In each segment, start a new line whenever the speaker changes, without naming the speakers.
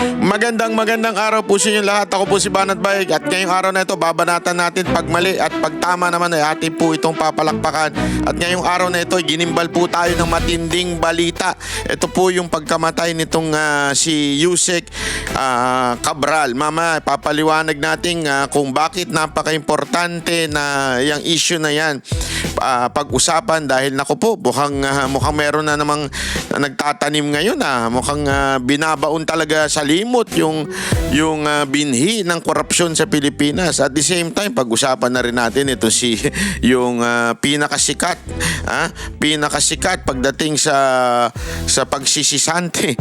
Magandang araw po sa inyo lahat. Ako po si Banat Bayag at ngayong araw na ito babanatan natin pag mali at pag tama naman ay atin po itong papalakpakan. At ngayong araw na ito ginimbal po tayo ng matinding balita. Ito po yung pagkamatay nitong si Yusek Cabral. Mama, papaliwanag natin kung bakit napaka-importante na yung issue na yan pag-usapan dahil naku po mukhang meron na namang nagtatanim ngayon mukhang binabaon talaga sa limot yung binhi ng korupsyon sa Pilipinas. At the same time pag-usapan na rin natin ito si yung pinakasikat pagdating sa pagsisisante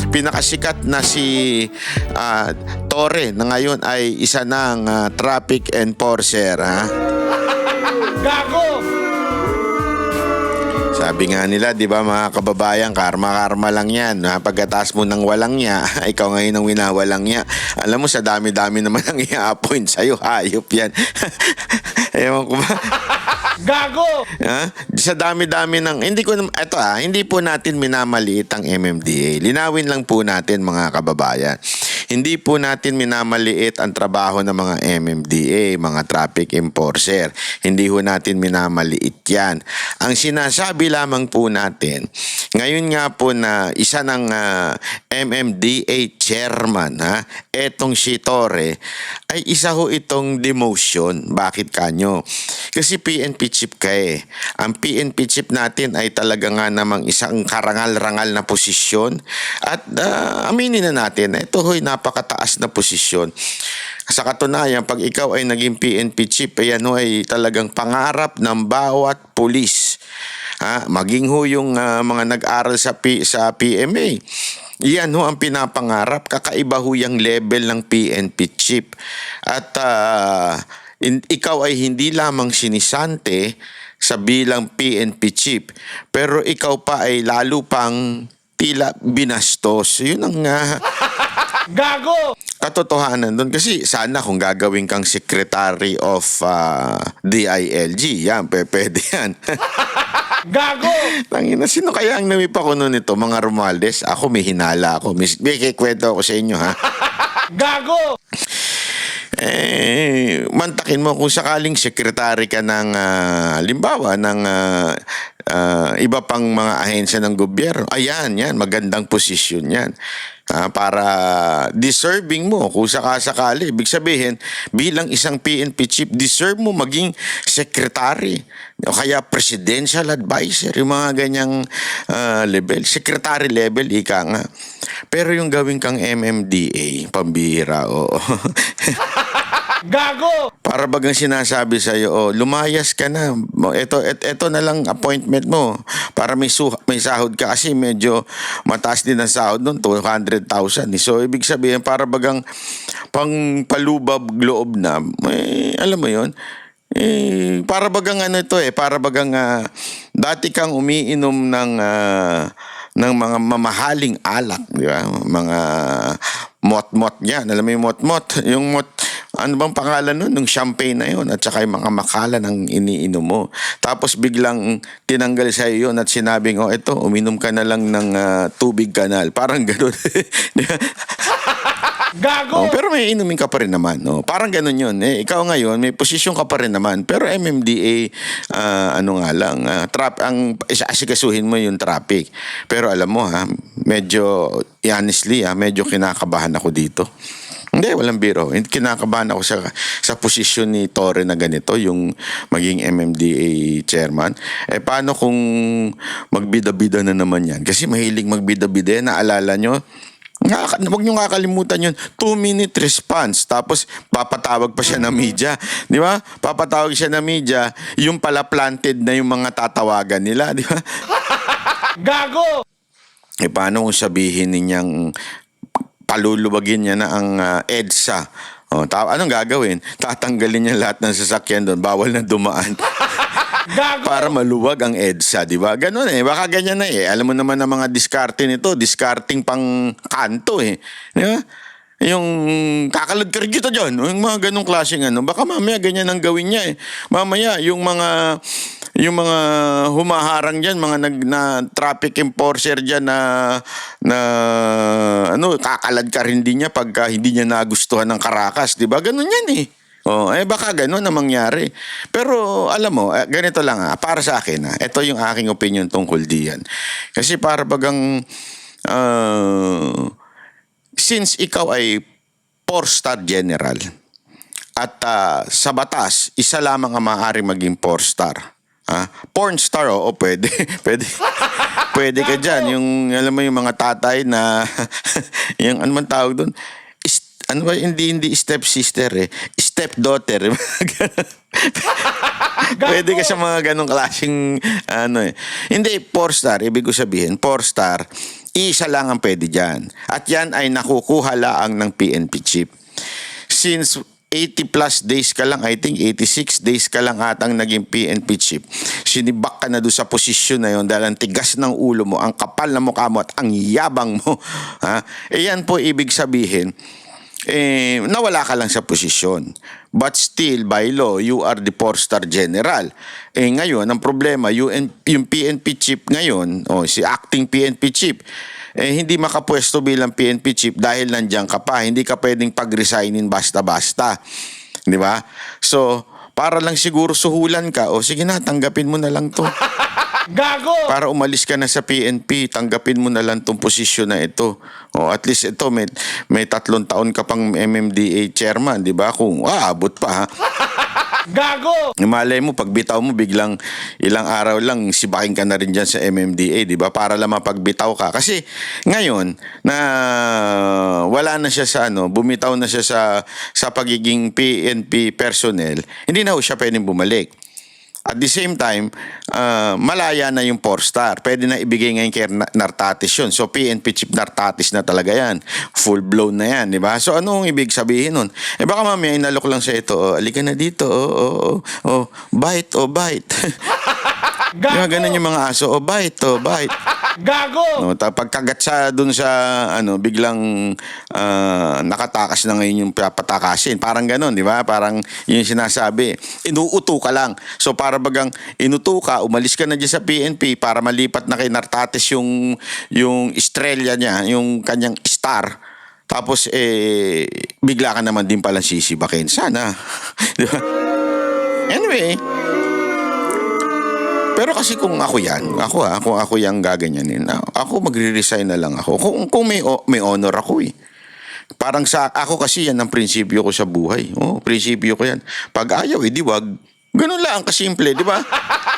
pinakasikat na si Torre na ngayon ay isa ng traffic enforcer.
Gago!
Sabi nga nila, di ba mga kababayan, karma lang yan. Pagkataas mo ng walang niya, ikaw ngayon ang winawalang niya. Alam mo, sa dami-dami naman ang i-appoint sa'yo, hayop yan. Ewan ko ba?
Gago!
Sa dami-dami ng... Hindi po natin minamaliit ang MMDA. Linawin lang po natin mga kababayan. Hindi po natin minamaliit ang trabaho ng mga MMDA, mga traffic enforcer. Hindi po natin minamaliit yan. Ang sinasabi lamang po natin, ngayon nga po na isa ng MMDA chairman, etong si Torre, ay isa ho itong demotion. Bakit kanyo? Kasi PNP chief ka eh. Ang PNP chief natin ay talaga nga namang isang karangal-rangal na posisyon. At aminin na natin, ito ho'y napakataas na posisyon. Sa katunayan, pag ikaw ay naging PNP chief, ayan ho ay talagang pangarap ng bawat pulis. Maging ho yung mga nag-aral sa PMA. Yan ho ang pinapangarap. Kakaiba ho yung level ng PNP chief. At ikaw ay hindi lamang sinisante sa bilang PNP chief, pero ikaw pa ay lalo pang tila binastos. Yun ang
Gago!
katotohanan doon. Kasi sana kung gagawin kang Secretary of DILG, yan, pwede yan.
Gago!
Tangina, sino kaya ang namipakuno nito? Mga Romualdez? Ako, may hinala ako. May kikwento ako sa inyo, ha?
Gago!
Mantakin mo kung sakaling sekretary ka ng limbawa ng iba pang mga ahensya ng gobyerno. Ayan, yan, magandang posisyon yan. Para deserving mo kung sakasakali. Ibig sabihin, bilang isang PNP chief, deserve mo maging secretary o kaya presidential advisor, yung mga ganyang level. Secretary level, ika nga. Pero yung gawin kang MMDA, pambihira, oo.
Gago!
Para bagang sinasabi sa'yo, lumayas ka na. Ito na lang appointment mo para may sahod ka kasi medyo mataas din ang sahod nun, 200,000. So, ibig sabihin, para bagang pang palubab loob na, alam mo yon. Para bagang para bagang dati kang umiinom ng mga mamahaling alak, di ba? Mga mot-mot yan. Alam mo yung mot-mot? Yung ano bang pangalan nun? Nung champagne na yun at saka yung mga makala ng iniinom mo. Tapos biglang tinanggal sa iyo yun at sinabing, eto, uminom ka na lang ng tubig kanal. Parang gano'n.
Gago!
Pero may inumin ka pa rin naman. Parang gano'n yun. Ikaw ngayon, may posisyon ka pa rin naman. Pero MMDA, ang asikasuhin mo yung traffic. Pero alam mo medyo, honestly medyo kinakabahan ako dito. Hindi, walang biro. Kinakabahan ako sa posisyon ni Torre na ganito, yung maging MMDA chairman. Paano kung magbida-bida na naman yan? Kasi mahilig magbida-bida. Naalala nyo? Huwag nyo kakalimutan yun. 2-minute response. Tapos papatawag pa siya ng media. Di ba? Papatawag siya ng media. Yung pala planted na yung mga tatawagan nila. Di ba?
Gago!
Paano kung sabihin ninyang palulubagin niya na ang EDSA? Anong gagawin? Tatanggalin niya lahat ng sasakyan doon. Bawal na dumaan.
Gago!
Para maluwag ang EDSA, di ba? Ganun baka ganyan na Alam mo naman ang mga diskarte nito, discarding pang kanto Di ba? Yung kakalad ka rin kita dyan, yung mga ganong klaseng baka mamaya ganyan ang gawin niya Mamaya yung mga yung mga humaharang diyan, mga na traffic enforcer diyan na ano, kakalad ka rin din niya pagka hindi niya nagustuhan ng karakas, 'di ba? Ganun 'yan eh. Oh, baka ganun na mangyari. Pero alam mo, ganito lang para sa akin ito yung aking opinion tungkol diyan. Kasi para bagang since ikaw ay 4-star general at sa batas, isa lamang ang maaari maging 4-star. Porn star, oo, pwede. pwede. Pwede ka dyan. Yung, alam mo yung mga tatay na, yung ano man tawag doon, ano ba, hindi step sister step daughter. Pwede ka sa mga ganong klaseng, Hindi, 4-star, ibig ko sabihin, 4-star, isa lang ang pwede dyan. At yan ay nakukuha laang ng PNP chip. Since 80 plus days ka lang, I think 86 days ka lang atang naging PNP chip. Sinibak ka na doon sa posisyon na yon dahil ang tigas ng ulo mo, ang kapal na mukha mo at ang yabang mo. Yan po ibig sabihin, nawala ka lang sa posisyon. But still, by law, you are the 4-star general. Ngayon, ang problema, yung PNP chief ngayon, si acting PNP chief, hindi makapwesto bilang PNP chief dahil nandiyan ka pa. Hindi ka pwedeng pag-resignin basta-basta. Di ba? So, para lang siguro suhulan ka, sige na, tanggapin mo na lang to.
Gago!
Para umalis ka na sa PNP, tanggapin mo na lang tong posisyon na ito. At least ito, may 3 taon ka pang MMDA chairman, di ba? Kung abot pa
Gago!
Malay mo, pag bitaw mo, biglang ilang araw lang, sibaking ka na rin dyan sa MMDA, di ba? Para lang mapagbitaw ka. Kasi ngayon, na wala na siya sa bumitaw na siya sa pagiging PNP personnel, hindi na siya pwedeng bumalik. At the same time, malaya na yung 4-star. Pwede na ibigay ngayon kay Nartatis yun. So, PNP Chief Nartatis na talaga yan. Full-blown na yan, di ba? So, anong ibig sabihin nun? Baka mamaya inalok lang sa ito. Alika na dito. Bite, bite.
Gago!
Ganun yung mga aso. Bite, bite.
Gago!
Pagkagat sa dun sa biglang nakatakas na ngayon yung papatakasin. Parang ganun, di ba? Parang yung sinasabi, inuuto ka lang. So para bagang inuto ka, umalis ka na dyan sa PNP para malipat na kay Nartatis yung estrella niya, yung kanyang star. Tapos bigla ka naman din palang sisibakin. Sana. Di ba? Anyway, pero kasi kung ako kung ako yung gaganyanin, ako magre-resign na lang ako. Kung may honor ako Parang sa ako kasi yan ang prinsipyo ko sa buhay. Prinsipyo ko yan. Pag ayaw, di wag. Ganun lang, kasimple, di ba?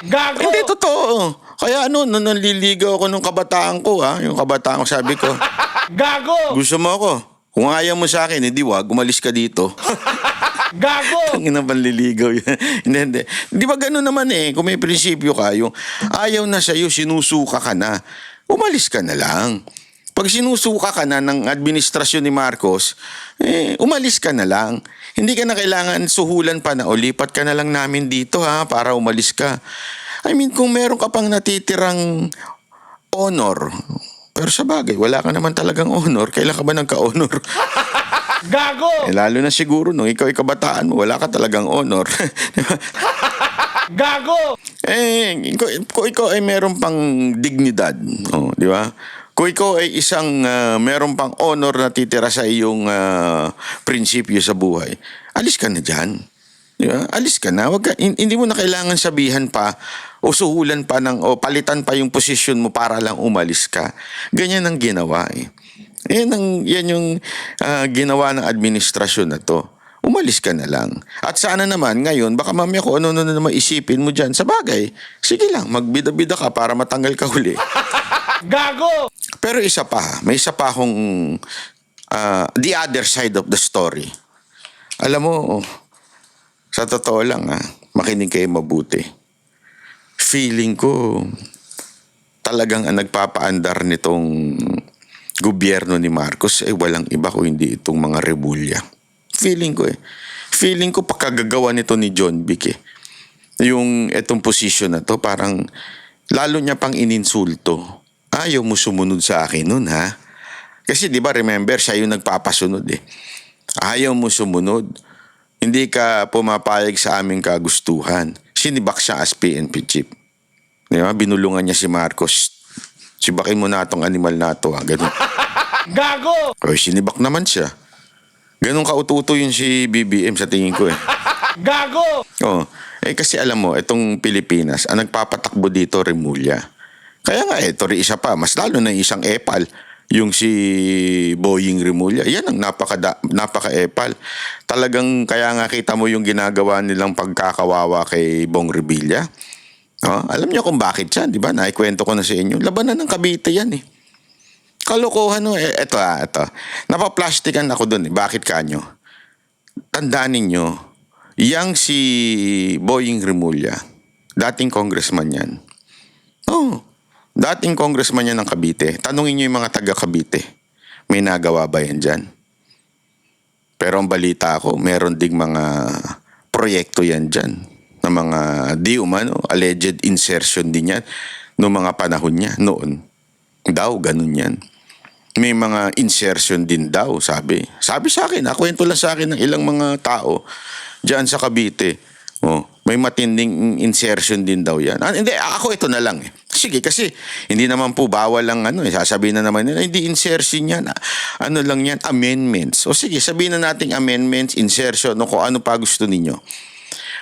Gago!
Hindi, totoo. Kaya nung naliligaw ako nung kabataan ko, yung kabataan ko, sabi ko,
Gago!
gusto mo ako? Kung ayaw mo sa akin, di wag, umalis ka dito.
Gago!
Ang ina panliligaw yan. Hindi. Di ba gano'n naman kung may prinsipyo ka, yung ayaw na sa'yo, sinusuka ka na, umalis ka na lang. Pag sinusuka ka na ng administrasyon ni Marcos, umalis ka na lang. Hindi ka na kailangan suhulan pa na, lipat ka na lang namin dito para umalis ka. I mean, kung meron ka pang natitirang honor, pero sa bagay, wala ka naman talagang honor, kailan ka ba nagka-honor?
Gago!
Lalo na siguro nung ikaw ay kabataan mo, wala ka talagang honor.
Gago!
Kung ikaw ay meron pang dignidad, di ba? Kung ikaw ay isang meron pang honor na titira sa iyong prinsipyo sa buhay, alis ka na dyan. Di ba? Alis ka na. Hindi mo na kailangan sabihan pa o suhulan pa o palitan pa yung posisyon mo para lang umalis ka. Ganyan ang ginawa Yan yung ginawa ng administrasyon na to. Umalis ka na lang. At sana naman ngayon, baka mamaya kung ano naman isipin mo dyan. Sa bagay, sige lang, magbida-bida ka para matanggal ka huli.
Gago!
Pero may isa pa akong the other side of the story. Alam mo, sa totoo lang makinig kayo mabuti. Feeling ko, talagang ang nagpapaandar nitong gobyerno ni Marcos walang iba kung hindi itong mga rebulya. Feeling ko pagkagagawa nito ni John Vic yung itong position na to parang lalo niya pang ininsulto. Ayaw mo sumunod sa akin nun kasi di ba remember siya yung nagpapasunod Ayaw mo sumunod. Hindi ka pumapayag sa aming kagustuhan. sinibak siya as PNP chief. Di ba? Binulungan niya si Marcos. Sibakin mo na itong animal na ito. Ganun.
Gago!
O, sinibak naman siya. Ganun kaututo yun si BBM sa tingin ko eh.
Gago!
Oh, kasi alam mo, itong Pilipinas, ang nagpapatakbo dito, Remulla. Kaya nga, ito rin isa pa, mas lalo na isang epal, yung si Boying Remulla. Yan ang napaka-epal. Talagang, kaya nga kita mo yung ginagawa nilang pagkakawawa kay Bong Revilla. Oh, alam niyo kung bakit yan, di ba? Naikwento ko na sa inyo. Labanan ng Cavite yan eh. Kalokohan no, eto. Napaplastikan ako dun eh. Bakit kanyo? Tandaan ninyo, yang si Boying Remulla, dating congressman yan. Oh, dating congressman yan ng Cavite. Tanungin nyo yung mga taga Cavite. May nagawa ba yan dyan? Pero ang balita ko, meron ding mga proyekto yan dyan. Na mga di umano, alleged insertion din yan noong mga panahon niya noon. Daw, ganun yan. May mga insertion din daw, sabi. Sabi sa akin, kwento lang sa akin ng ilang mga tao diyan sa Cavite. Oh, may matinding insertion din daw yan. Hindi, ako ito na lang eh. Sige, kasi hindi naman po bawal lang sasabihin na naman nila, hindi insertion yan. Ano lang yan, amendments. O sige, sabihin na natin amendments, insertion, kung ano pa gusto ninyo.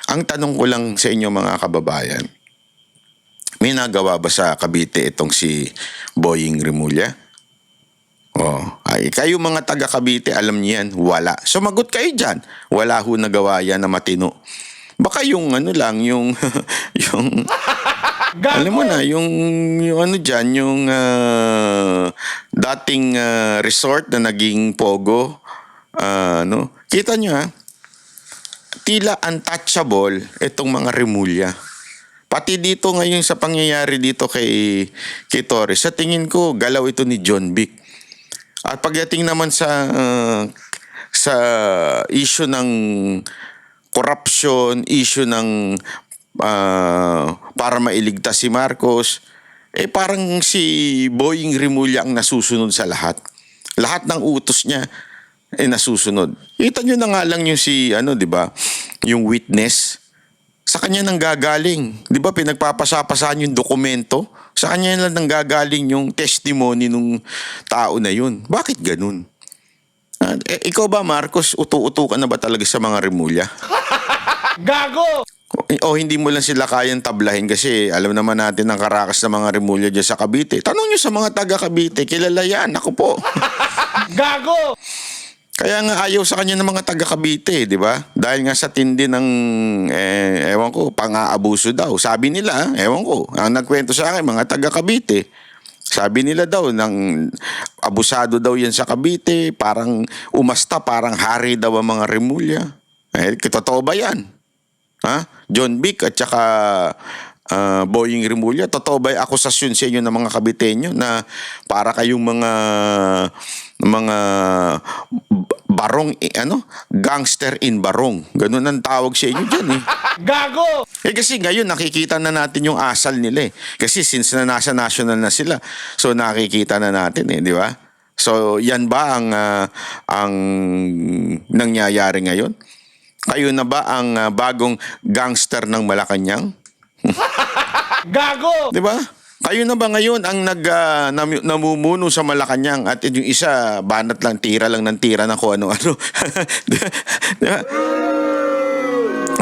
Ang tanong ko lang sa inyo mga kababayan, may nagawa ba sa Cavite itong si Boying Remulla? Oh, ay kayo mga taga Cavite, alam niyo yan, wala. Sumagot kayo diyan. Wala ho nagawa yan na matino. Baka yung lang, yung alam mo na, yung diyan, yung dating resort na naging Pogo, Kita niyo tila untouchable itong mga Remulla. Pati dito ngayon sa pangyayari dito kay Torres, sa tingin ko galaw ito ni John Vic. At pagdating naman sa issue ng corruption, issue ng para mailigtas si Marcos, parang si Boying Remulla ang nasusunod sa lahat. Lahat ng utos niya nasusunod. Kita nyo na nga lang yung si di ba? Yung witness. Sa kanya nang gagaling. Di ba pinagpapasapasahan yung dokumento? Sa kanya lang nang gagaling yung testimony nung tao na yun. Bakit ganun? Ikaw ba, Marcos, utu-utu ka na ba talaga sa mga Remulla?
Gago!
O hindi mo lang sila kayang tablahin kasi alam naman natin ang karakas ng mga Remulla dyan sa Cavite. Tanong nyo sa mga taga Cavite, kilala yan. Ako po.
Gago!
Kaya nga ayaw sa kanya ng mga taga Cavite, di ba? Dahil nga sa tindi ng, ewan ko, pang-aabuso daw. Sabi nila, ewan ko, ang nagkwento sa akin, mga taga Cavite. Sabi nila daw, abusado daw yan sa Cavite, parang umasta, parang hari daw ang mga Remulla. Totoo ba yan? Ha? John Vic at saka Boying Remulla, totoo ba yung akusasyon sa inyo ng mga Caviteño na para kayong mga barong, gangster in barong. Ganun ang tawag sa inyo dyan eh.
Gago!
Kasi ngayon nakikita na natin yung asal nila eh. Kasi since na nasa national na sila, so nakikita na natin eh, di ba? So yan ba ang nangyayari ngayon? Kayo na ba ang bagong gangster ng Malacanang?
Gago!
Di ba? Kayo na ba ngayon ang namumuno sa Malacanang at yung isa banat lang, tira lang ng tira na kung ano-ano. Diba?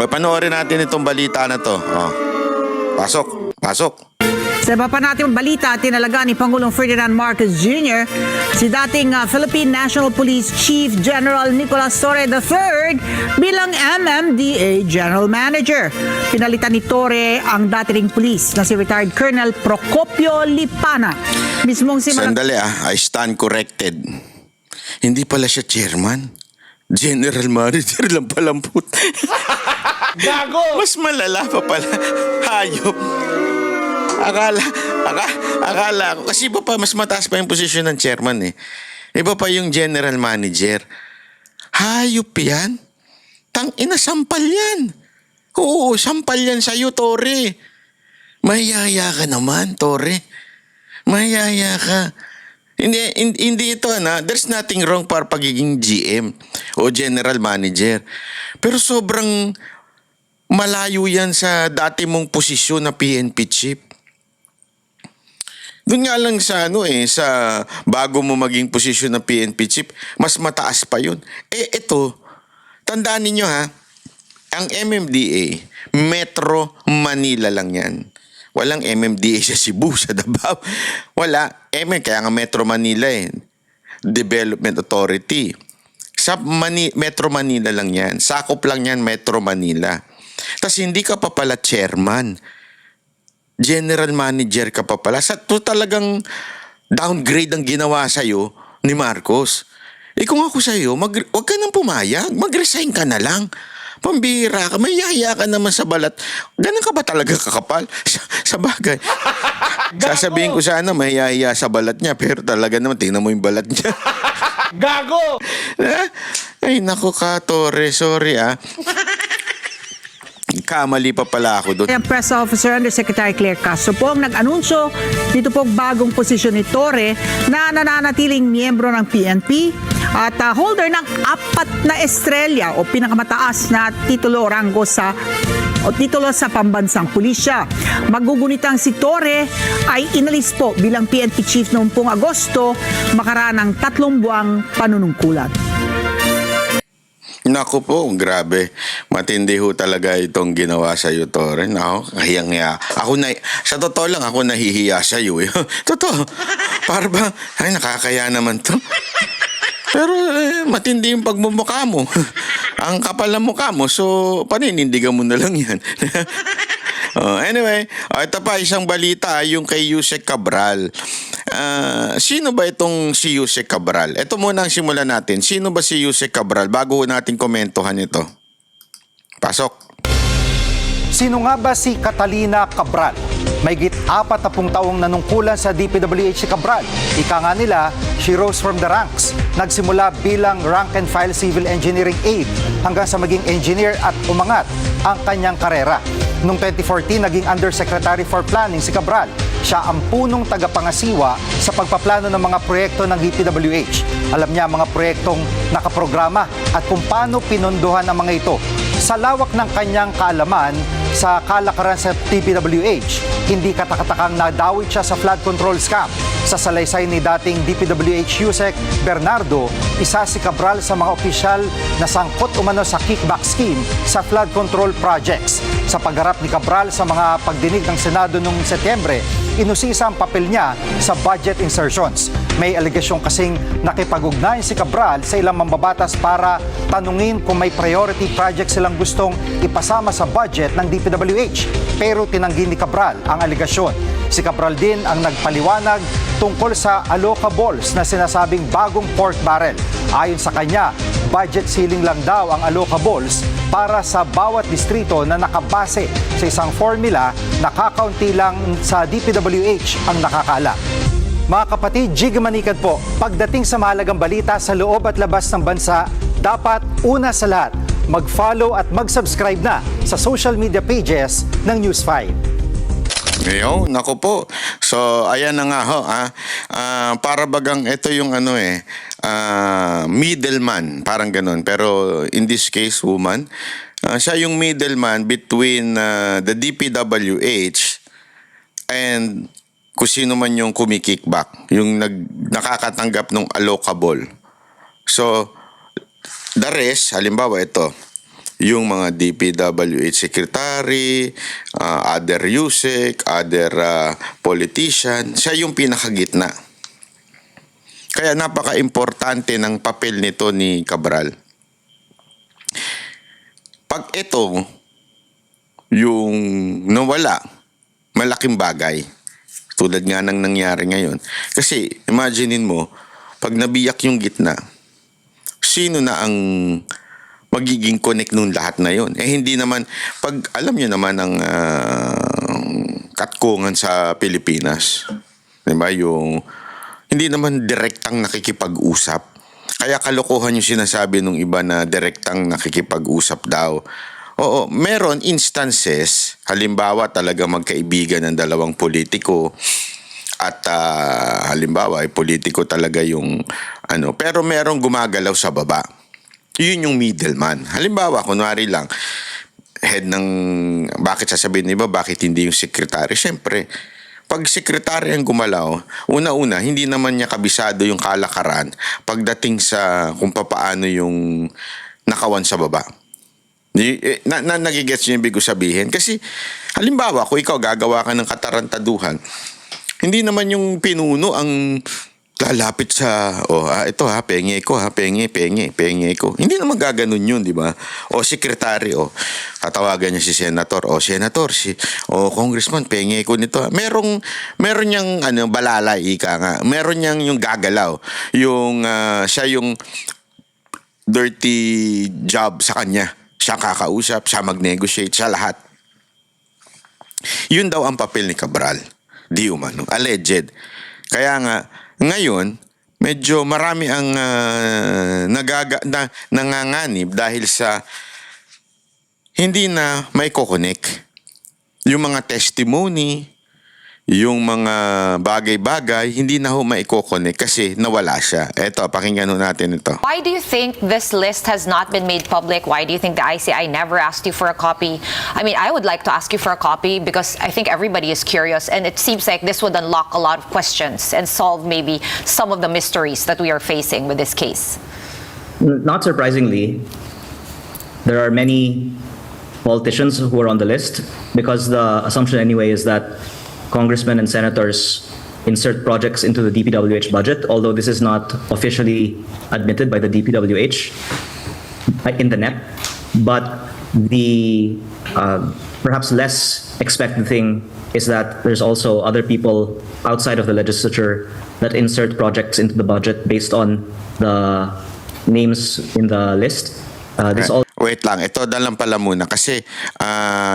Panoorin natin itong balita na to. Oh. Pasok.
Sa iba pa natin balita, tinalaga ni Pangulong Ferdinand Marcos Jr. si dating Philippine National Police Chief General Nicolas Torre III bilang MMDA General Manager. Pinalitan ni Torre ang dating police na si retired Colonel Procopio Lipana. Mismong si
Sandali I stand corrected. Hindi pala siya chairman. General Manager lang palamput.
Gago!
Mas malala pa pala. Hayop. Akala ko. Kasi iba pa, mas mataas pa yung posisyon ng chairman eh. Iba pa yung general manager. Hayop yan. Tang-ina, sampal yan. Oo, sampal yan sa'yo, Torre. Mayaya ka naman, Torre. Mayaya ka. Hindi ito, there's nothing wrong para pagiging GM o general manager. Pero sobrang malayo yan sa dati mong posisyon na PNP chief. Doon nga lang sa sa bago mo maging posisyon ng PNP chief, mas mataas pa yun. Ito, tandaan ninyo ha, ang MMDA, Metro Manila lang yan. Walang MMDA sa Cebu, sa Davao. Wala. Kaya nga Metro Manila Development Authority. Sa Metro Manila lang yan. Sakop lang yan Metro Manila. Tapos hindi ka pa pala chairman. General manager ka pa pala. To talagang downgrade ang ginawa sa'yo ni Marcos. Kung ako sa'yo, wag ka nang pumayag. Mag-resign ka na lang. Pambira ka. May yaya ka naman sa balat. Ganun ka ba talaga kakapal? Sa bagay. Sasabihin ko sana may yaya sa balat niya. Pero talaga naman, tingnan mo yung balat niya.
Gago!
Ay, naku ka, Torre. Sorry Kamali pa pala ako doon.
Ang Press Officer Undersecretary Claire Castro po ang nag-anunsyo dito po bagong posisyon ni Torre na nananatiling miyembro ng PNP at holder ng 4 na estrella o pinakamataas na titulo titulo sa pambansang pulisya. Magugunitang si Torre ay inalis po bilang PNP chief noong pong Agosto makaraan ng 3 buwang panunungkulan.
Naku po, grabe. Matindi ho talaga itong ginawa sa iyo, Torre. Naku, kahiyang-hiya. Sa totoo lang, ako nahihiya sa iyo. Totoo. Para ba, nakakaya naman to. Pero matindi yung pagmumukha mo. Ang kapal ng mukha mo, so paninindigan mo na lang yan. Anyway, ito pa isang balita, yung kay Yusek Cabral. Sino ba itong si Yusek Cabral? Ito muna ang simulan natin. Sino ba si Yusek Cabral bago natin komentuhan ito? Pasok.
Sino nga ba si Catalina Cabral? Mahigit 40 taong nanungkulan sa DPWH si Cabral. Ika nga nila, she rose from the ranks. Nagsimula bilang rank and file civil engineering aide hanggang sa maging engineer at umangat ang kanyang karera. Noong 2014, naging Undersecretary for Planning si Cabral. Siya ang punong tagapangasiwa sa pagpaplano ng mga proyekto ng DPWH. Alam niya ang mga proyektong nakaprograma at kung paano pinondohan ang mga ito. Sa lawak ng kanyang kaalaman sa kalakaran sa DPWH, hindi katakatakang nadawit siya sa flood control scam. Sa salaysay ni dating DPWH Yusek Bernardo, isa si Cabral sa mga opisyal na sangkot umano sa kickback scheme sa flood control projects. Sa pagharap ni Cabral sa mga pagdinig ng Senado noong Setyembre, inusisa ang papel niya sa budget insertions. May alegasyon kasing nakipag-ugnayan si Cabral sa ilang mambabatas para tanungin kung may priority project silang gustong ipasama sa budget ng DPWH. Pero tinanggi ni Cabral ang alegasyon. Si Cabral din ang nagpaliwanag tungkol sa allocables na sinasabing bagong pork barrel. Ayon sa kanya, budget ceiling lang daw ang allocables para sa bawat distrito na nakabase sa isang formula na kakaunti lang sa DPWH ang nakakaalam. Mga kapatid, Jig Manikad po, pagdating sa mahalagang balita sa loob at labas ng bansa, dapat una sa lahat, mag-follow at mag-subscribe na sa social media pages ng News 5.
Ngayon, nako po. So, ayan na nga ho. Para bagang ito yung middleman. Parang ganun. Pero in this case, woman, siya yung middleman between the DPWH and kung sino man yung kumikickback. Yung nakakatanggap ng allocable. So, the rest, halimbawa ito, yung mga DPWH secretary, other Yusek, other politician, siya yung pinakagitna. Kaya napaka-importante ng papel nito ni Cabral. Pag ito, yung nawala, malaking bagay. Tulad nga ng nangyari ngayon. Kasi, imaginein mo, pag nabiyak yung gitna, sino na ang magiging connect nung lahat na yon? Hindi naman, pag alam nyo naman ang katkungan sa Pilipinas, diba? Yung, hindi naman direktang nakikipag-usap. Kaya kalokohan yung sinasabi nung iba na direktang nakikipag-usap daw. Oo, meron instances, halimbawa talaga magkaibigan ng dalawang politiko at halimbawa ay politiko talaga yung pero merong gumagalaw sa baba. Yun yung middleman. Halimbawa, kunwari lang, head ng, bakit sasabihin iba, bakit hindi yung secretary? Siyempre, pag secretary ang gumalaw, una-una, hindi naman niya kabisado yung kalakaran pagdating sa kung paano yung nakawan sa baba. Nagigets niyo yung ibig ko sabihin? Kasi, halimbawa, kung ikaw gagawa ka ng katarantaduhan, hindi naman yung pinuno ang lalapit sa, ito penge ko, penge ko. Hindi naman gaganon yun, di ba? O sekretary, tatawagan niya si senator, senator, congressman, penge ko nito. Meron niyang balalay, ika nga. Meron niyang yung gagalaw. Yung, siya yung dirty job sa kanya. Siya kakausap, siya mag-negotiate, siya lahat. Yun daw ang papel ni Cabral. Di umano. Alleged. Kaya nga, ngayon, medyo marami ang nanganganib dahil sa hindi na may kokonek. Yung mga testimony, yung mga bagay-bagay, hindi na may kokonek kasi nawala siya. Eto, pakinggan natin ito.
Why do you think this list has not been made public? Why do you think the ICI never asked you for a copy? I mean, I would like to ask you for a copy because I think everybody is curious and it seems like this would unlock a lot of questions and solve maybe some of the mysteries that we are facing with this case.
Not surprisingly, there are many politicians who are on the list because the assumption anyway is that congressmen and senators insert projects into the DPWH budget, although this is not officially admitted by the DPWH in the net. But the perhaps less expected thing is that there's also other people outside of the legislature that insert projects into the budget based on the names in the list. This all
Wait lang, ito dalang pala muna kasi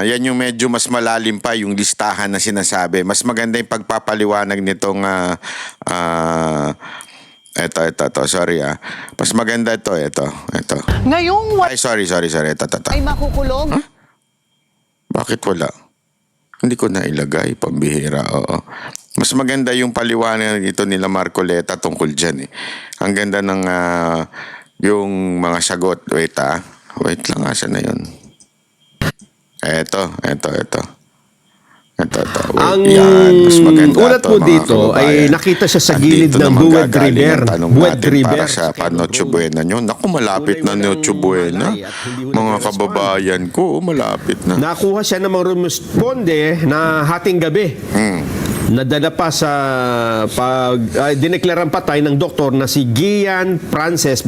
yan yung medyo mas malalim pa yung listahan na sinasabi. Mas maganda yung pagpapaliwanag nitong ito, sorry Mas maganda ito.
Ngayong
Ay, sorry, ito.
ay makukulong.
Bakit wala? Hindi ko na ilagay, pambihira, oo. Mas maganda yung paliwanag ito nila Marcoleta tungkol dyan eh. Ang ganda ng yung mga sagot. Wait lang, asan na yun? Eto.
Ang
mas maganda
ulat mo
mga
dito
kababayan.
ay nakita siya sa gilid
Andito
ng
naman
Buwad
gagaling
River.
ang tanong
Buwad
natin
River.
para sa Noche Buena nyo. Naku, malapit na Noche Buena. Mga kababayan ko, malapit na.
Nakuha siya ng mga rumusponde na hating gabi. Nadala pa sa dineklaran patay ng doktor na si Gian Frances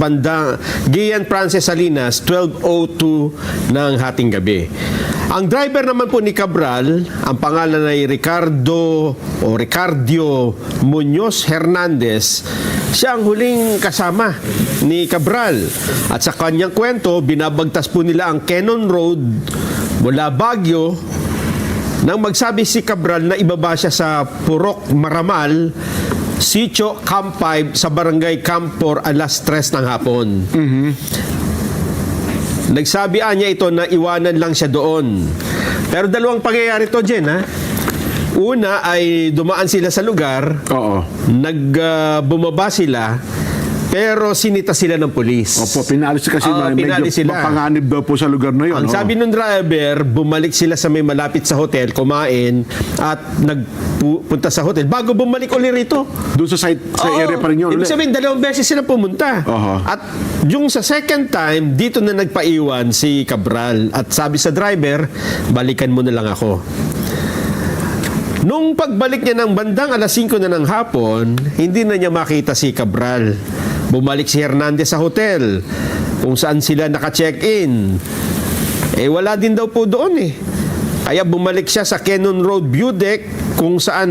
Salinas 12:02 ng hating gabi. Ang driver naman po ni Cabral, ang pangalan ay Ricardio Muñoz Hernandez. Siya ang huling kasama ni Cabral. At sa kanyang kwento, binabagtas po nila ang Cannon Road mula Baguio nang magsabi si Cabral na ibaba siya sa Purok Maramal, Sitio Camp 5 sa Barangay Camp 4 alas 3 ng hapon. Nagsabi niya ito na iwanan lang siya doon. Pero dalawang pangyayari to, Jen, ha? Una ay dumaan sila sa lugar.
Oo.
Bumaba sila. Pero sinita sila ng pulis.
Opo, pinalis kasi
pinalis
medyo
sila.
mapanganib daw po sa lugar na yun.
Ang sabi ng driver, bumalik sila sa may malapit sa hotel, kumain, at nagpunta sa hotel. Bago bumalik ulit rito.
Doon sa area pa rin yun.
Ibig sabihin, 2 beses sila pumunta. At yung sa second time, dito na nagpaiwan si Cabral. At sabi sa driver, balikan mo na lang ako. Nung pagbalik niya ng bandang alas 5 na ng hapon, hindi na niya makita si Cabral. Bumalik si Hernandez sa hotel kung saan sila naka-check-in. Wala din daw po doon eh. Kaya bumalik siya sa Cannon Road View Deck kung saan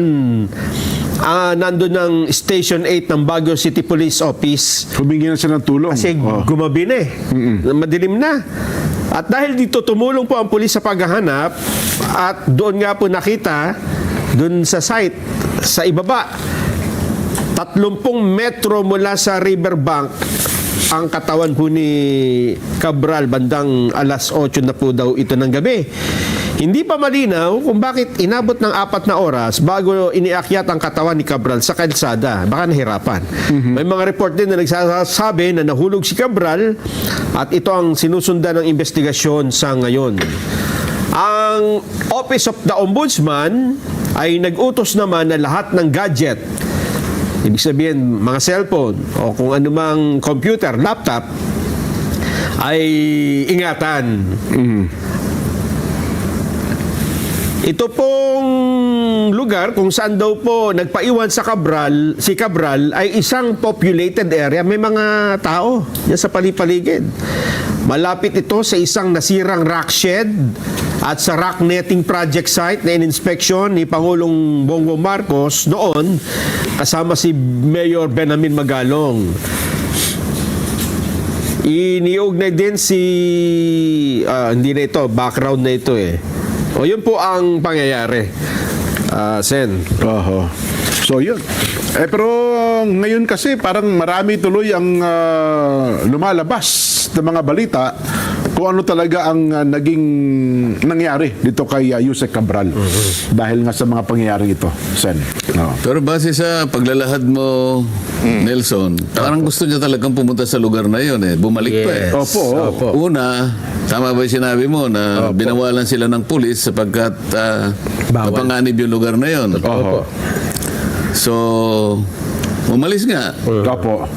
nandun ng Station 8 ng Baguio City Police Office.
Humingi na siya ng tulong.
Kasi gumabi na eh. Madilim na. At dahil dito tumulong po ang pulis sa paghahanap at doon nga po nakita doon sa site sa ibaba 30 metro mula sa riverbank ang katawan po ni Cabral bandang alas 8 na po daw ito ng gabi. Hindi pa malinaw kung bakit inabot ng 4 na oras bago iniakyat ang katawan ni Cabral sa kalsada. Baka nahirapan. May mga report din na nagsasabi na nahulog si Cabral at ito ang sinusundan ng investigasyon sa ngayon. Ang Office of the Ombudsman ay nag-utos naman na lahat ng gadget, ibig sabihin mga cellphone o kung anumang computer, laptop, ay ingatan. Ito pong lugar kung saan daw po nagpaiwan si Cabral ay isang populated area. May mga tao yan sa palipaligid. Malapit ito sa isang nasirang rock shed at sa rock netting project site na in-inspection ni Pangulong Bongbong Marcos noon kasama si Mayor Benamin Magalong. Iniugnay din si hindi na ito, background na ito eh. O yun po ang pangyayari. Sen.
Oho. So yun. Pero ngayon kasi parang marami tuloy ang lumalabas na mga balita kung ano talaga ang naging nangyari dito kay Yusek Cabral dahil nga sa mga pangyayaring ito, Sen. Oo.
Pero base sa paglalahad mo, Nelson, parang gusto niya talagang pumunta sa lugar na yun eh. Bumalik pa eh.
Opo.
Una, tama ba yung sinabi mo na binawalan sila ng pulis sapagkat mapanganib yung lugar na yun?
Oho.
So, umalis nga.
Opo.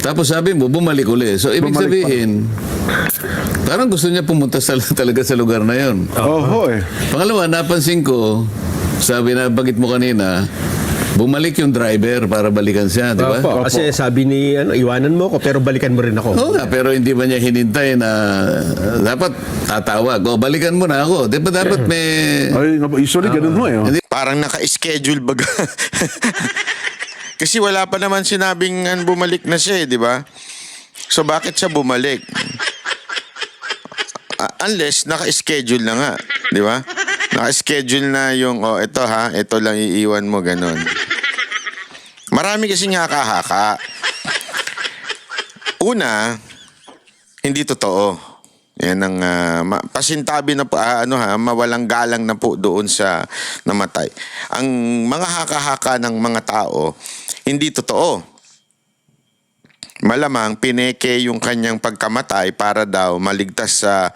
Tapos sabi mo, bumalik uli. So, ibig
Bumalik
sabihin, parang gusto niya pumunta talaga sa lugar na yun.
Oho eh.
Pangalawa, napansin ko, sabi na bagit mo kanina, bumalik yung driver para balikan siya, di ba?
Opo. Kasi sabi ni, iwanan mo ko pero balikan mo rin ako.
Oo nga, pero hindi ba niya hinintay na dapat tatawag, o balikan mo na ako. Di ba dapat may...
Ay, usually ganun ho eh.
Hindi,
Parang naka-schedule baga. Kasi wala pa naman sinabing bumalik na siya, di ba? So bakit siya bumalik? Unless naka-schedule na nga, di ba? Naka-schedule na yung, ito ha, ito lang iiwan mo, ganun. Marami kasing haka-haka. Una, hindi totoo. Yan ang pasintabi na po, mawalang galang na po doon sa namatay. Ang mga haka-haka ng mga tao, hindi totoo. Malamang pineke yung kanyang pagkamatay para daw maligtas sa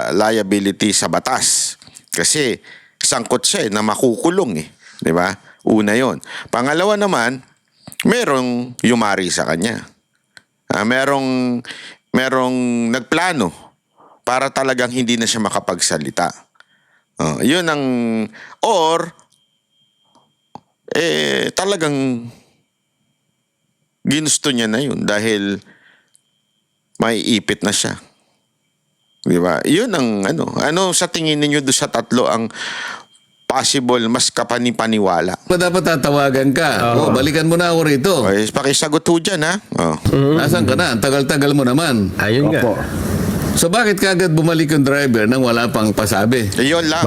liability sa batas. Kasi sangkot siya na makukulong eh, 'di ba? Una 'yon. Pangalawa naman, merong yumari sa kanya. Merong nagplano para talagang hindi na siya makapagsalita. Yun ang talagang ginusto niya na yun dahil may ipit na siya. Di ba? Yun ang ano sa tingin ninyo doon sa tatlo ang possible mas kapanipaniwala?
dapat tatawagan ka. Balikan mo na ako rito.
Okay, pakisagot ho dyan, ha?
Nasaan ka na? Ang tagal-tagal mo naman.
Ayun nga.
Opo.
So bakit kagad bumalik yung driver nang wala pang pasabi?
Yun lang.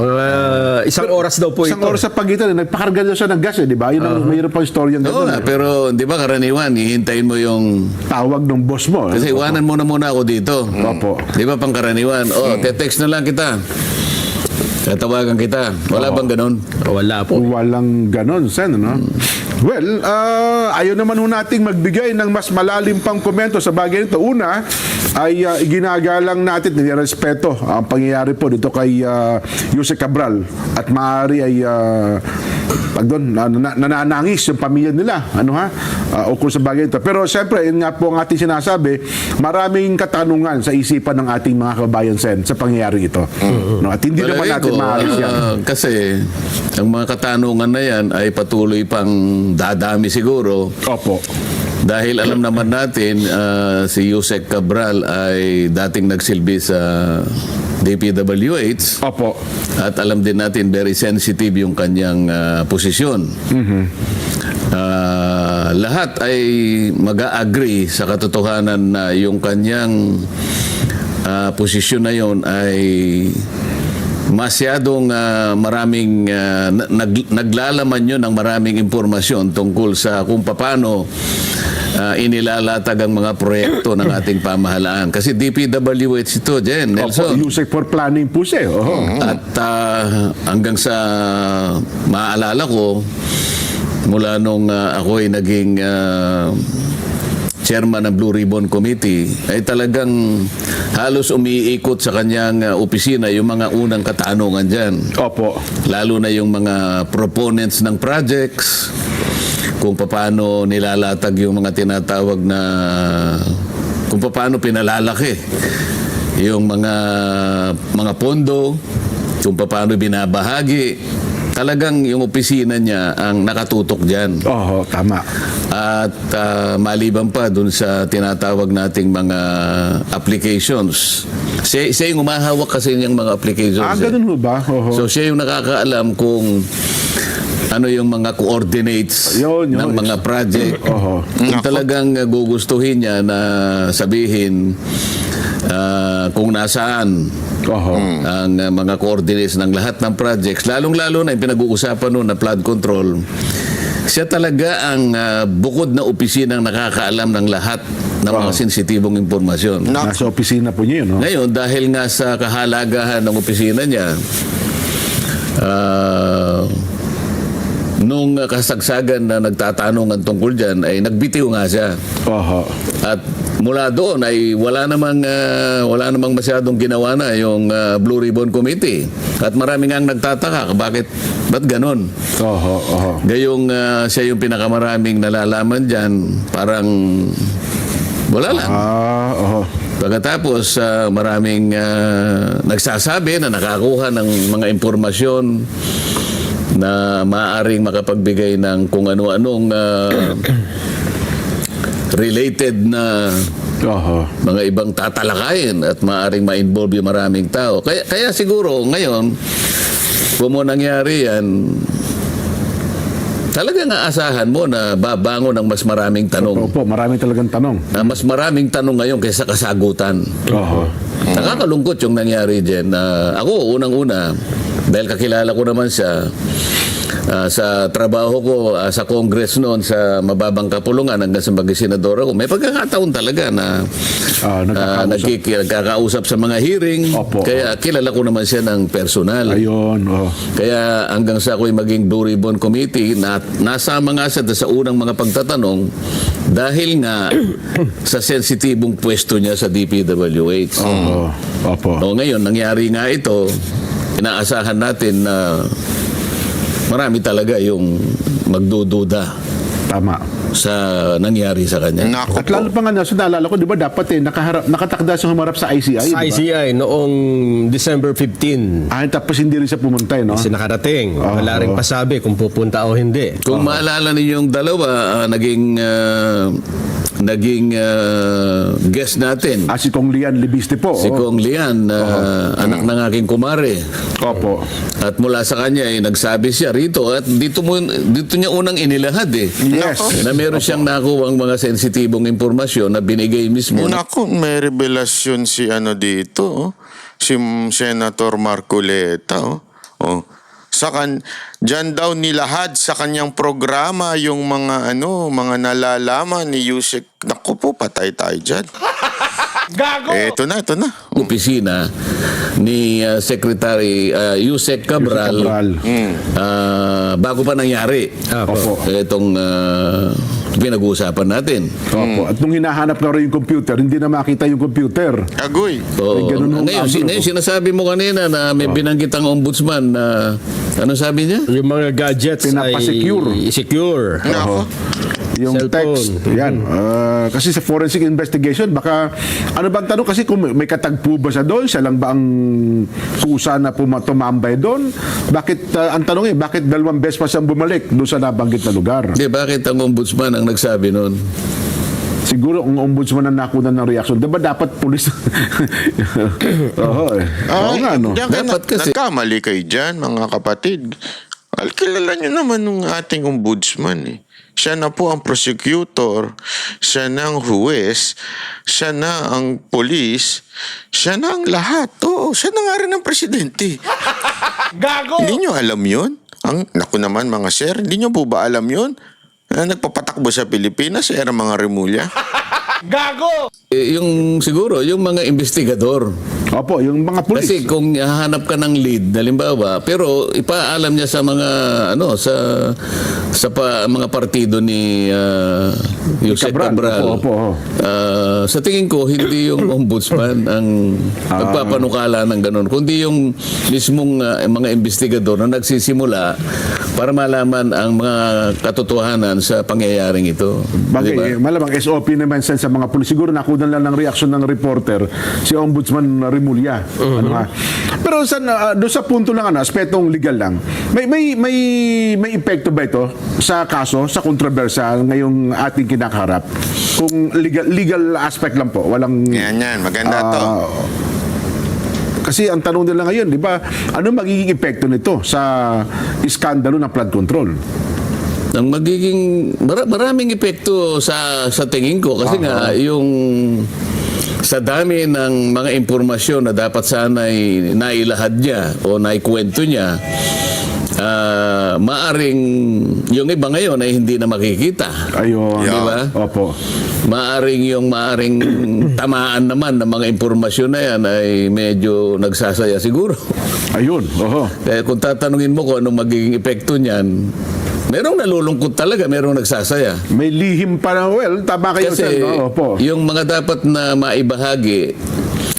Isang oras daw po
Isang
ito.
oras sa pagitan, nagpakarga daw siya ng gas eh, di ba? Yun ang mayroon pang story yung
Oo
gano'n.
nga, pero di ba karaniwan, hihintayin mo yung...
Tawag ng boss mo.
Kasi iwanan mo na muna ako dito.
Opo.
Di ba pang karaniwan? Te-text na lang kita. Tatawagan kita. Wala bang ganun?
Wala po.
Walang ganon, Sen, no? Well, ayaw naman ho nating magbigay ng mas malalim pang komento sa bagay nito. Una, ay iginagalang natin, nirespeto ang pangyayari po dito kay Yusek Cabral. At maaari ay nananangis yung pamilya nila. Ukol sa bagay ito. Pero siyempre, yun nga po ang ating sinasabi, maraming katanungan sa isipan ng ating mga kababayan, Sen, sa pangyayari ito. No? At hindi naman
Palagay
natin
ko,
maalis yan.
kasi ang mga katanungan na yan ay patuloy pang dadami siguro.
Opo.
Dahil alam naman natin, si Yusek Cabral ay dating nagsilbi sa DPWH.
Opo.
At alam din natin, very sensitive yung kanyang posisyon. Lahat ay mag-a-agree sa katotohanan na yung kanyang posisyon na yon ay masyadong maraming naglalaman yun ng maraming impormasyon tungkol sa kung paano inilalatag ang mga proyekto ng ating pamahalaan. Kasi DPWH ito, Jen, Nelson.
Opo, Yusek for planning po siya.
At hanggang sa maaalala ko, mula nung ako ay naging chairman ng Blue Ribbon Committee, ay talagang halos umiikot sa kanyang opisina yung mga unang katanungan dyan.
Opo.
Lalo na yung mga proponents ng projects, kung paano nilalatag yung mga tinatawag na, kung paano pinalalaki yung mga pondo, kung paano binabahagi. Talagang yung opisina niya ang nakatutok dyan.
Oho, tama.
At maliban pa dun sa tinatawag nating mga applications. Siya yung umahawak kasi niyang mga applications.
Ganun ho ba? Oho.
So siya yung nakakaalam kung ano yung mga coordinates
Yun.
ng mga project.
Oho.
Kung talagang gugustuhin niya na sabihin kung nasaan
Oho.
ang mga coordinates ng lahat ng projects, lalong-lalo na yung pinag-uusapan noon na flood control, siya talaga ang bukod na opisinang nakakaalam ng lahat ng mga sensitibong impormasyon.
Nasa opisina po niya yun, no?
Ngayon, dahil nga sa kahalagahan ng opisina niya, nung kasagsagan na nagtatanungan tungkol dyan, ay nagbitiw nga siya.
Oho.
At mula doon ay wala namang masyadong ginawa na yung Blue Ribbon Committee. At marami nga nagtataka, ba't ganon?
Oho. Oho.
Gayong siya yung pinakamaraming nalalaman dyan, parang wala lang.
Oho.
Pagkatapos, maraming nagsasabi na nakakuha ng mga impormasyon na maaaring makapagbigay ng kung ano-anong related na
Oho.
mga ibang tatalakayin at maaaring ma-involve yung maraming tao. Kaya siguro ngayon, kung mo nangyari yan, talagang aasahan mo na babangon ng mas maraming tanong.
Opo, marami talagang tanong.
Mas maraming tanong ngayon kaysa kasagutan.
Oho.
Nakakalungkot yung nangyari dyan. Ako, unang-una, dahil kakilala ko naman siya, sa trabaho ko sa Congress noon sa mababang kapulungan hanggang sa maging senador ako, may pagkakataon talaga na nagkakausap sa mga hearing.
Opo.
Kaya kilala ko naman siya ng personal.
Ayun. Oh.
Kaya hanggang sa ako'y maging Blue Ribbon Committee, nasama nga siya sa unang mga pagtatanong dahil nga sa sensitibong pwesto niya sa DPWH.
Oho. Opo.
O ngayon, nangyari nga ito, inaasahan natin na marami talaga yung magdududa
Tama.
sa nangyari sa kanya.
Nako
At lalo pa nga naalala ko, di ba dapat nakatakda sa humarap sa ICI, di
Sa
ba?
ICI noong December 15.
Tapos hindi rin siya pumunta, no?
Kasi nakarating. Wala rin pasabi kung pupunta o hindi.
Kung maalala ninyo yung dalawa, naging guest natin.
Si Kong Lian Libiste po.
Si Kong Lian, anak ng aking kumare.
Opo.
At mula sa kanya, nagsabi siya rito, at dito niya unang inilahad
Yes.
na meron siyang nakuha mga sensitibong impormasyon na binigay mismo.
Naku, may revelasyon si dito, oh. Si Senator Marcoleta, oh. Oh. Diyan daw nilahad sa kanyang programa yung mga mga nalalaman ni Yusek. Naku po, patay tayo dyan. Gago! Ito na.
Opisina ni Secretary Yusek Cabral, bago pa nangyari
Opo.
itong pinag-uusapan natin.
Opo. At nung hinahanap na rin yung computer, hindi na makita yung computer.
Agoy.
Oo.
ganun ang
Ngayon,
angulo.
sinasabi mo kanina na may binanggit ang ombudsman na ano sabi niya?
Yung mga gadgets
Pinapasecure.
ay secure.
Nako.
Yung
Cellphone.
text. Yan. Kasi sa forensic investigation, baka, ano bang tanong? Kasi kung may katagpo ba siya doon, siya lang ba ang kusa na tumambay doon? Bakit, ang tanong bakit dalawang beses pa siyang bumalik doon sa nabanggit na lugar?
Di, bakit ang ombudsman ang nagsabi noon?
Siguro ang ombudsman ang nakunan ng reaksyon. Diba dapat pulis? Oo nga, no?
Diyan kayo
Dapat kasi-
nagkamali kayo dyan, mga kapatid. Kilala nyo naman ng ating ombudsman eh. Siya na po ang prosecutor, siya na ang huwes, siya na ang polis, siya na ang lahat. Oo, siya na nga rin ang presidente. Gago! Hindi nyo alam yun? Naku naman mga sir, hindi nyo po ba alam yun? nagpapatakbo sa Pilipinas, era mga Remulla.
Yung siguro, yung mga investigador.
Opo, yung mga pulis.
Kasi kung hahanap ka ng lead, halimbawa, pero ipaalam niya sa mga mga partido ni Yusek Cabral.
Opo.
Sa tingin ko, hindi yung ombudsman ang nagpapanukala ng ganun, kundi yung mismong mga investigador na nagsisimula para malaman ang mga katotohanan sa pangyayaring ito.
Bagay,
Di ba?
malamang SOP naman sa mga pulis. Siguro nakunan lang ng reaksyon ng reporter si Ombudsman Remulla. Ano nga. Pero doon sa punto lang, aspetong legal lang, may epekto ba ito sa kaso, sa kontrobersya ngayong ating kinakaharap? Kung legal aspect lang po, walang...
Yan, maganda to.
Kasi ang tanong nila ngayon, di ba, ano magiging epekto nito sa iskandalo ng flood control?
Ang magiging maraming epekto sa tingin ko kasi nga yung sa dami ng mga impormasyon na dapat sana'y nailahad niya o naikwento niya, maaring yung iba ngayon ay hindi na makikita.
Ayun.
Di ba?
Opo.
Maaring tamaan naman ng mga impormasyon na yan ay medyo nagsasaya siguro.
Ayun. Oho.
Kaya kung tatanungin mo kung anong magiging epekto niyan, merong nalulungkot talaga, merong nagsasaya.
May lihim pa na, well, tama kayo,
Kasi
sir. No? Opo.
yung mga dapat na maibahagi,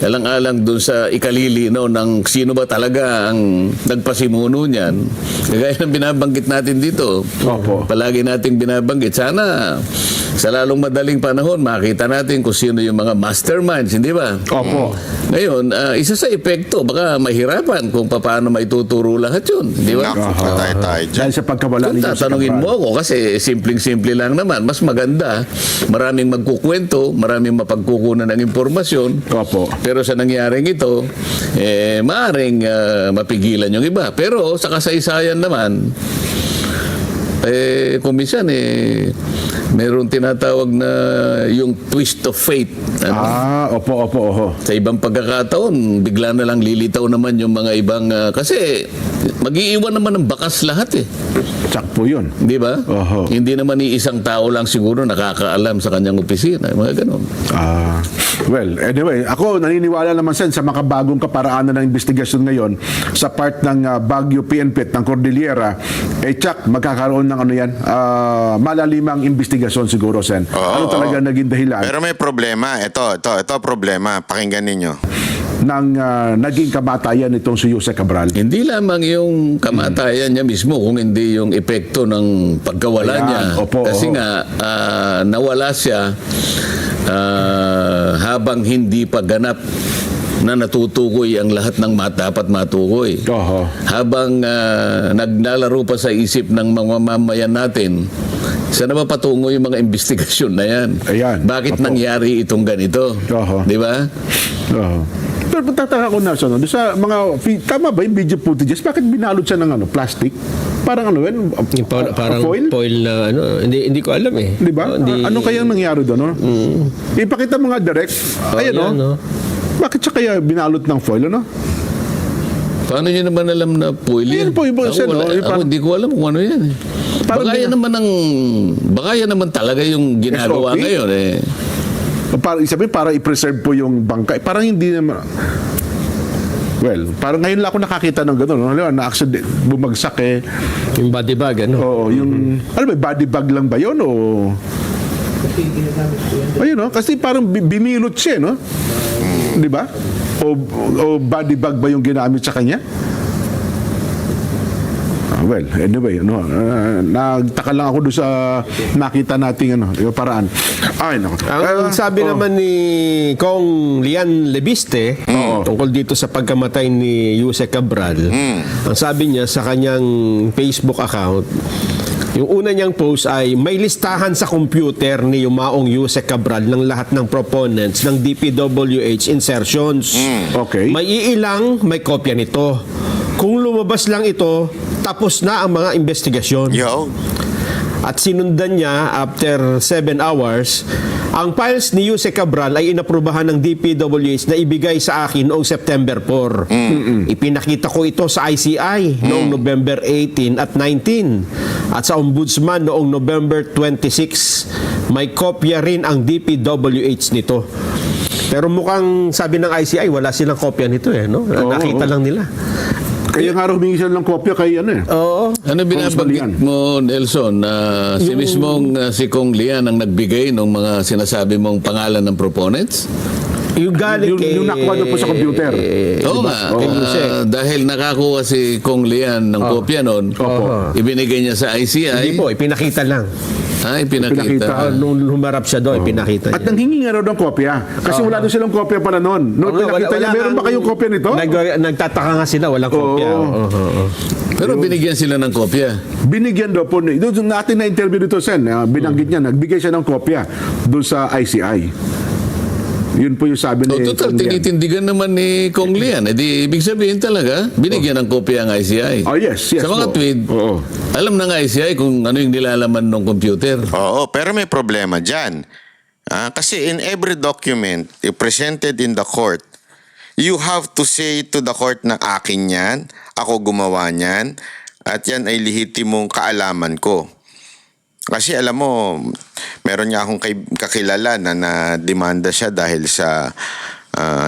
alang-alang dun sa ikalilinaw ng sino ba talaga ang nagpasimuno niyan. Kagaya ng binabanggit natin dito.
Opo.
Palagi nating binabanggit. Sana sa lalong madaling panahon, makita natin kung sino yung mga masterminds, hindi ba?
Opo.
Ngayon, isa sa epekto, baka mahirapan kung paano maituturo lahat yun. Di ba?
Naku, patay tayo dyan.
Dahil sa pagkawala
Kung
ni Yusek
tatanungin
Cabral.
mo ako, kasi simpleng-simple lang naman, mas maganda, maraming magkukwento, maraming mapagkukunan ng impormasyon.
Opo.
Pero sa nangyaring ito, maaring mapigilan yung iba. Pero sa kasaysayan naman, kung minsan, meron tinatawag na yung twist of fate.
Opo.
Sa ibang pagkakataon, bigla na lang lilitaw naman yung mga ibang... kasi mag-iiwan naman ng bakas lahat
Tsak po yun.
Di ba?
Oho.
Hindi naman iisang tao lang siguro nakakaalam sa kanyang opisina. Mga ganun.
Well, anyway, ako naniniwala naman sa makabagong kaparaanan ng investigasyon ngayon sa part ng Baguio PNP ng Cordillera. Tsak, magkakaroon ng malalimang investigasyon siguro, Sen. Ano talaga naging dahilan
Pero may problema. Ito problema. Pakinggan ninyo.
ng naging kamatayan nitong si Yusek Cabral?
Hindi lamang yung kamatayan niya mismo, kung hindi yung epekto ng pagkawala
Ayan,
niya.
opo,
Kasi
oho.
nga, nawala siya habang hindi pa ganap na natutukoy ang lahat ng dapat matukoy.
Oho.
Habang naglalaro pa sa isip ng mga mamamayan natin, saan na ba patungo yung mga investigasyon na yan?
Ayan,
Bakit
opo.
nangyari itong ganito?
Oho.
Di ba?
Pero tataka ko na doon sa mga tama ba yung video footages, bakit binalot siya ng plastic? Parang
Yung parang
foil?
na hindi ko alam eh.
Di ba? Ano kayang nangyari doon? No? Ipakita mo nga direct. Ayan,
yan,
no? Bakit siya kaya binalot ng foil, ano?
Paano nyo naman alam na foil
Ayan
yan?
po, yung
Ako,
no? Yung
ako hindi ko alam kung ano yan.
Parang
Baka yan naman talaga yung ginagawa
SOP?
ngayon eh.
Para i-preserve po yung bangkay. Parang hindi naman. Well, parang ngayon lang ako nakakita ng gano'n. No? Na-accident, bumagsak
Yung body bag,
Oo, yung... Ano ba, body bag lang ba yun? O... Ayun, no? Kasi parang binilot siya, no? Di ba? O body bag ba yung ginamit sa kanya? Well, anyway, nagtaka lang ako doon sa nakita nating yung paraan. Ay, nako.
Ang sabi naman ni Kong Lian Lebiste tungkol dito sa pagkamatay ni Yusek Cabral, ang sabi niya sa kanyang Facebook account, yung una niyang post ay may listahan sa computer ni Yumaong Yusek Cabral ng lahat ng proponents ng DPWH insertions.
Okay.
May iilang may kopya nito. Kung lumabas lang ito, tapos na ang mga investigasyon.
Yo.
at sinundan niya after 7 hours, ang files ni Yuse Cabral ay inaprubahan ng DPWH na ibigay sa akin noong September 4. Ipinakita ko ito sa ICI noong November 18 at 19 at sa Ombudsman noong November 26. May kopya rin ang DPWH nito. Pero mukhang sabi ng ICI, wala silang kopya nito no? Nakita lang nila.
Kaya nga humingi sila ng kopya kay
Oo.
Ano binabanggit mo, Nelson, na si mismong si Kong Lian ang nagbigay ng mga sinasabi mong pangalan ng proponents?
Yung galing kay...
Yung nakuha doon po sa computer.
Oo nga. Dahil nakakuha si Kong Lian ng kopya noon, ibinigay niya sa ICI.
Hindi po, ipinakita lang.
Pinakita.
Nung humarap siya doon, ipinakita
At
niya.
nanghingi nga raw ng kopya. Kasi wala doon silang kopya pala noon. Noon pinakita niya, meron ba kayong kopya nito?
Nagtataka nga sila, walang kopya.
Pero binigyan sila ng kopya.
Binigyan daw po. Doon natin na-interview dito, Sen. Binanggit niya, nagbigay siya ng kopya doon sa ICI. Yun po yung sabi ni
Total,
Kong Lian.
tinitindigan naman ni Kong Lian. Ibig sabihin talaga, binigyan ng kopya ang ICI.
Oh, yes.
Sa mga
po.
tweet,
Oo.
alam ng ICI kung ano yung nilalaman ng computer.
Oo, pero may problema dyan. Kasi in every document presented in the court, you have to say to the court na akin yan, ako gumawa niyan, at yan ay lehitimong kaalaman ko. Kasi alam mo, meron niya akong kakilala na demanda siya dahil sa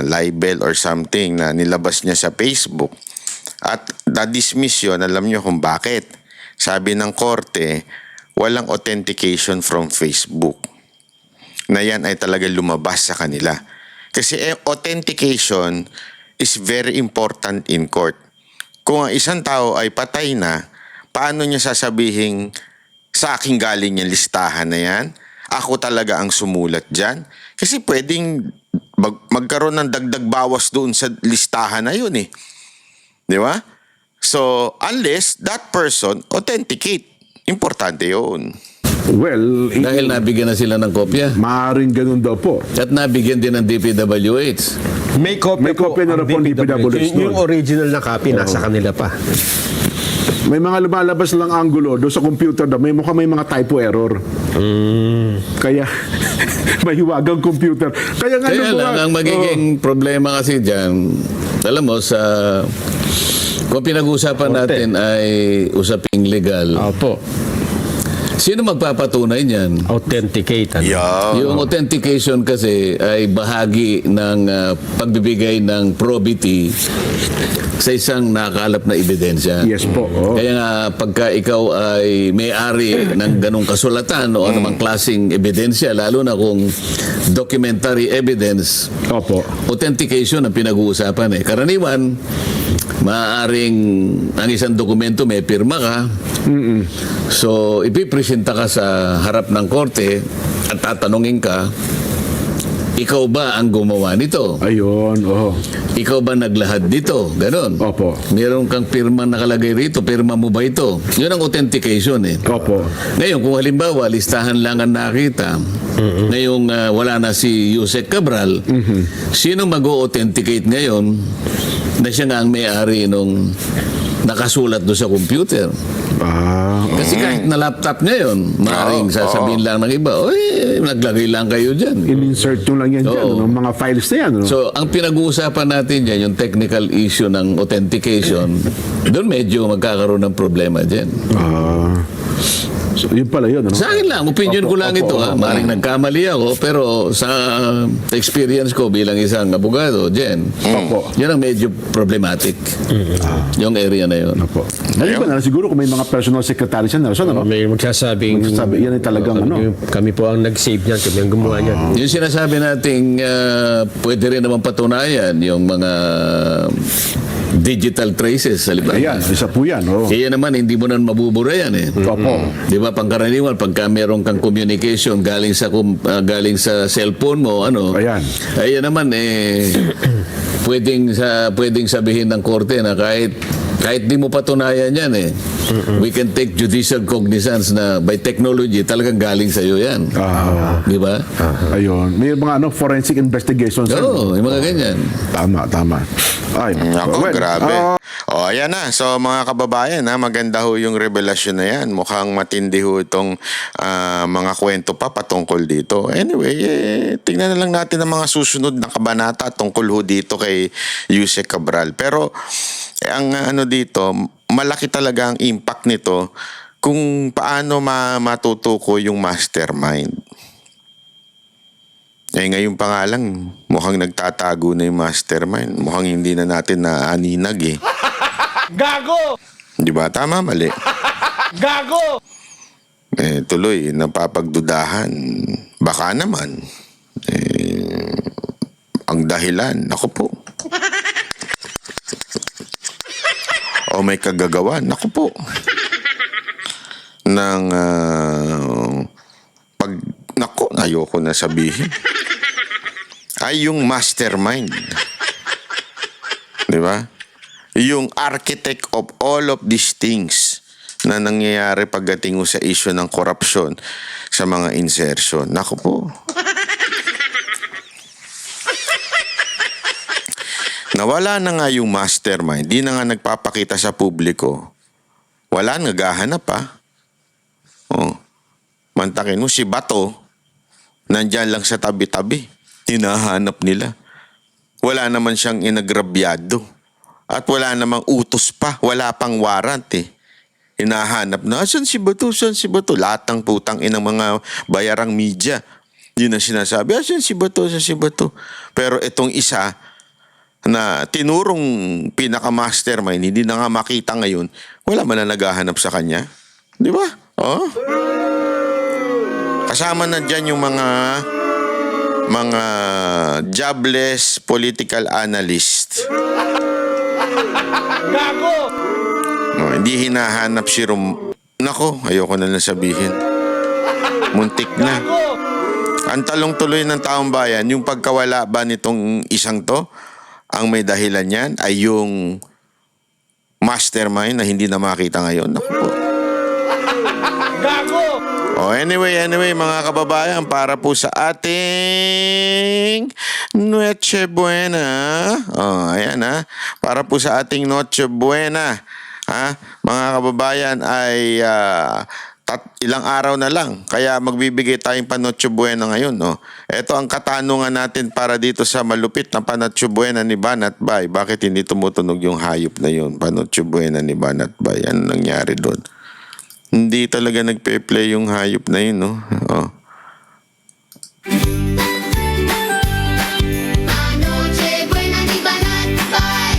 libel or something na nilabas niya sa Facebook. At na-dismiss yun, alam niyo kung bakit. Sabi ng korte, walang authentication from Facebook. Na yan ay talaga lumabas sa kanila. Kasi authentication is very important in court. Kung ang isang tao ay patay na, paano niya sasabihin sa aking galing yung listahan na yan? Ako talaga ang sumulat dyan? Kasi pwedeng magkaroon ng dagdag bawas doon sa listahan na yun eh. Di ba? So, unless that person authenticate. Importante yun.
Well,
Dahil nabigyan na sila ng kopya.
maaaring ganun daw po.
At nabigyan din ng DPWH.
May kopya
May kopya na
ang
rin po ang DPWH
Yung original na copy, nasa kanila pa.
May mga lumalabas lang angulo doon sa computer daw. May mga typo error. Kaya mahiwagang computer. Kaya nga
Kaya
nung
lang, ang magiging problema kasi dyan, alam mo, kung pinag-uusapan natin ay usaping legal,
Opo.
sino magpapatunay niyan?
Authenticate.
Yung authentication kasi ay bahagi ng pagbibigay ng probity sa isang nakakalap na ebidensya.
Yes po.
Kaya nga, pagka ikaw ay may-ari ng ganong kasulatan o anumang klaseng ebidensya, lalo na kung documentary evidence,
Opo.
authentication ang pinag-uusapan eh. Karaniwan, maaaring ang isang dokumento may pirma ka. So, ipipresenta ka sa harap ng korte at tatanungin ka, ikaw ba ang gumawa nito?
Ayun.
Ikaw ba naglahad dito? Ganon.
Opo.
Meron kang pirma nakalagay rito, pirma mo ba ito? Yun ang authentication eh.
Opo.
Ngayon, kung halimbawa, listahan lang ang nakita, ngayong wala na si Yuse Cabral, sino mag-authenticate ngayon na siya nga ang may-ari nung nakasulat doon sa computer? Kasi kahit na laptop niya yun, maaaring sasabihin lang ng iba, oy, naglagay lang kayo dyan.
In-insert nyo lang yan dyan.
Oo.
Ng mga files na yan.
So, ang pinag-uusapan natin dyan, yung technical issue ng authentication, doon medyo magkakaroon ng problema dyan.
So, yun pala yun.
Sa akin lang, opinion ko lang ito. Maring nagkamali ako, pero sa experience ko bilang isang abogado, Jen, yun ang medyo problematic. Yung area na yun.
Opo. Ngayon ba na siguro kung may mga personal secretary siya, Nelson, ano?
May magsasabing...
Yan ay talagang
Kami po ang nag-save niyan, kami ang gumawa niyan.
Yung sinasabi nating pwede rin naman patunayan yung mga digital traces sa liban.
Ayan, isa po yan.
Kaya naman, hindi mo na mabubura yan eh.
Opo.
Di ba, pangkaraniwan, pagka meron kang communication galing sa cellphone mo,
Ayan.
Ayan naman, pwedeng sabihin ng korte na kahit di mo patunayan yan we can take judicial cognizance na by technology talagang galing sa iyo yan. Di ba?
Ayun. May mga forensic investigations.
Oo, yung mga ganyan.
Tama. Ay,
Ako,
well,
grabe. Ayan na. So, mga kababayan, maganda ho yung revelasyon na yan. Mukhang matindi ho itong mga kwento pa patungkol dito. Anyway, tingnan na lang natin ang mga susunod na kabanata tungkol ho dito kay Yusek Cabral. Pero, ang dito, malaki talaga ang impact nito kung paano matutuko yung mastermind. Ngayon pa nga lang, mukhang nagtatago na yung mastermind. Mukhang hindi na natin naaninag eh.
Gago!
Di ba? Tama, mali.
Gago!
Tuloy, napapagdudahan. Baka naman. Ang dahilan, ako po. O may kagagawan, ako po. Ng ayoko na sabihin. Ay yung mastermind. Di ba? Yung architect of all of these things na nangyayari pagdating sa issue ng korupsyon sa mga insertion. Naku po. Nawala na nga yung mastermind. Di na nga nagpapakita sa publiko. Wala, naghahanap pa. Mantakin mo, si Bato, nandyan lang sa tabi-tabi. Hinahanap nila. Wala naman siyang inagrabyado. At wala namang utos pa. Wala pang warrant eh. Hinahanap na, saan si Bato? Saan si Bato? Lahat ng putang inang mga bayarang media. Yun ang sinasabi, saan si Bato? Saan si Bato? Pero itong isa na tinurong pinaka-mastermind, hindi na nga makita ngayon, wala man na naghahanap sa kanya. Di ba? Kasama na dyan yung mga jobless political analyst.
Gago!
Hindi hinahanap si Nako, ayoko na lang sabihin. Muntik na. Ang talong tuloy ng taong bayan, yung pagkawala ba nitong isang to, ang may dahilan yan ay yung mastermind na hindi na makita ngayon. Naku po.
Gago!
Anyway, mga kababayan, para po sa ating Noche Buena. Ayan para po sa ating Noche Buena. Mga kababayan ay ilang araw na lang. Kaya magbibigay tayong Panoche Buena ngayon. Ito ang katanungan natin para dito sa malupit na Panoche Buena ni Banat Bay. Bakit hindi tumutunog yung hayop na yun? Panoche Buena ni Banat Bay. Ano nangyari doon? Hindi talaga nagpe-play yung hayop na yun, no?
Panoche Buena ni Banat Bay.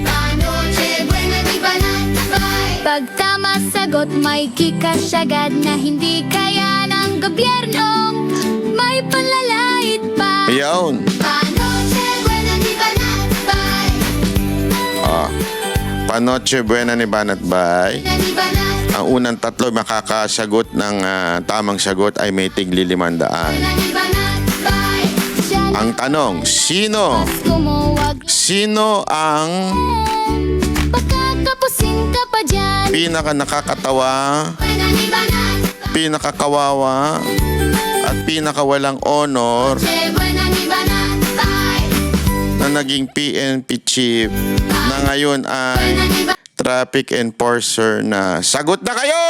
Panoche Buena ni Banat Bay. Pag tama sagot, may kikas agad na hindi kaya ng gobyerno. May panlalait pa.
Ayaw.
Panoche Buena ni Banat Bay.
Panoche Buena ni Banat Bay.
Buena ni Banat.
Ang unang tatlo makakasagot ng tamang sagot ay may tigli 500.
Buena ni Banat Bay. Siya
Ang tanong, sino
kumuwag.
ang
Pakakapusin ka pa dyan.
pinaka nakakatawa,
Buena ni Banat Bay.
pinakakawawa, at pinakawalang honor
Buena ni Banat Bay.
na naging PNP chief na ngayon ay
Buena ni Banat
traffic enforcer na? Sagot na kayo!